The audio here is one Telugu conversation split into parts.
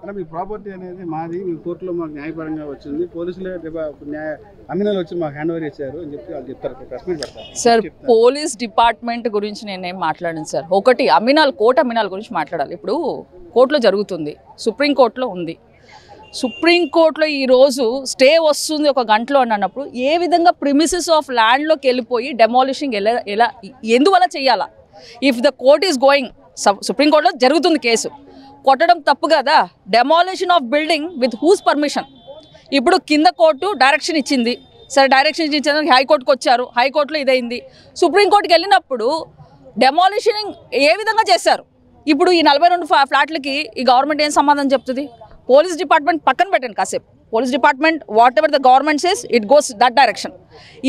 అంటే మీ ప్రాపర్టీ అనేది మాది, మీ కోర్టులో మాకు న్యాయపరంగా వచ్చింది, పోలీసులే అమ్మినలు వచ్చి మాకు హ్యాండ్ ఓవర్ చేశారు అని చెప్పి వాళ్ళు చెప్తారు. ప్రెస్ మీట్ పెడతారు సార్. పోలీస్ డిపార్ట్మెంట్ గురించి నేనేం మాట్లాడాను సార్. ఒకటి కోర్టు అమ్మినాల గురించి మాట్లాడాలి. ఇప్పుడు కోర్టులో జరుగుతుంది, సుప్రీంకోర్టులో ఉంది. సుప్రీంకోర్టులో ఈరోజు స్టే వస్తుంది 1 గంటలో అని అన్నప్పుడు ఏ విధంగా ప్రిమిసెస్ ఆఫ్ ల్యాండ్లోకి వెళ్ళిపోయి డెమాలిషింగ్ ఎలా ఎందువల్ల చేయాలా? If the court is going, సుప్రీంకోర్టులో జరుగుతుంది కేసు, కొట్టడం తప్పు కదా. Demolition of building with whose permission? ఇప్పుడు కింద కోర్టు డైరెక్షన్ ఇచ్చింది, సరే డైరెక్షన్ ఇచ్చేందుకు హైకోర్టుకు వచ్చారు, హైకోర్టులో ఇదైంది. సుప్రీంకోర్టుకి వెళ్ళినప్పుడు డెమాలిషనింగ్ ఏ విధంగా చేశారు? ఇప్పుడు ఈ 42 ఫ్లాట్లకి ఈ గవర్నమెంట్ ఏం సమాధానం చెప్తుంది? పోలీస్ డిపార్ట్మెంట్ పక్కన పెట్టండి కాసేపు. Police department what ever the government says it goes that direction.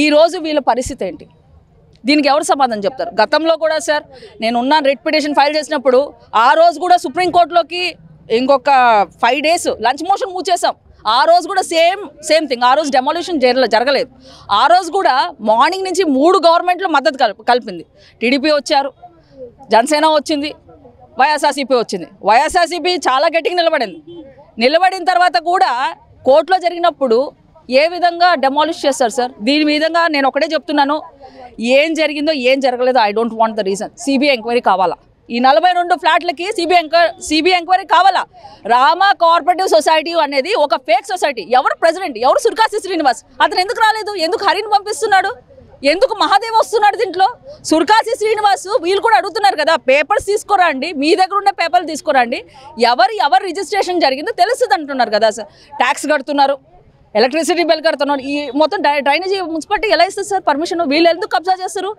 ఈరోజు వీళ్ళ పరిస్థితి ఏంటి? దీనికి ఎవరు సమాధానం చెప్తారు? గతంలో కూడా సార్ నేను ఉన్నాను, రిట్ పిటిషన్ ఫైల్ చేసినప్పుడు ఆ రోజు కూడా సుప్రీంకోర్టులోకి ఇంకొక 5 days లంచ్ మోషన్ మూవ్ చేసాం. ఆ రోజు కూడా సేమ్ థింగ్. ఆ రోజు డెమాలిషన్ జరగలేదు. ఆ రోజు కూడా మార్నింగ్ నుంచి 3 గవర్నమెంట్లు మద్దతు కలిపింది. టీడీపీ వచ్చారు, జనసేన వచ్చింది, వైఎస్ఆర్సీపీ వచ్చింది. వైఎస్ఆర్సీపీ చాలా గట్టిగా నిలబడిన తర్వాత కూడా కోర్టులో జరిగినప్పుడు ఏ విధంగా డెమాలిష్ చేస్తారు సార్? దీని విధంగా నేను ఒకటే చెప్తున్నాను, ఏం జరిగిందో ఏం జరగలేదో I don't want the reason. CBI enquiry కావాలా? ఈ 42 ఫ్లాట్లకి సిబిఐ ఎంక్వైరీ కావాలా? రామా కోఆపరేటివ్ సొసైటీ అనేది ఒక ఫేక్ సొసైటీ. ఎవరు ప్రెసిడెంట్? ఎవరు సుర్కాసి శ్రీనివాస్? అతను ఎందుకు రాలేదు? ఎందుకు హరిని పంపిస్తున్నాడు? ఎందుకు మహాదేవ్ వస్తున్నాడు దీంట్లో? సుర్కాసి శ్రీనివాస్ వీళ్ళు కూడా అడుగుతున్నారు కదా, పేపర్స్ తీసుకురండి, మీ దగ్గర ఉన్న పేపర్లు తీసుకురండి, ఎవరు రిజిస్ట్రేషన్ జరిగిందో తెలుస్తుంది అంటున్నారు కదా సార్. ట్యాక్స్ కడుతున్నారు, ఎలక్ట్రిసిటీ బిల్ కడుతున్నారు, ఈ మొత్తం డ్రైనేజీ మున్సిపాలిటీ ఎలా ఇస్తుంది సార్ పర్మిషన్? వీళ్ళు ఎందుకు కబ్జా చేస్తారు?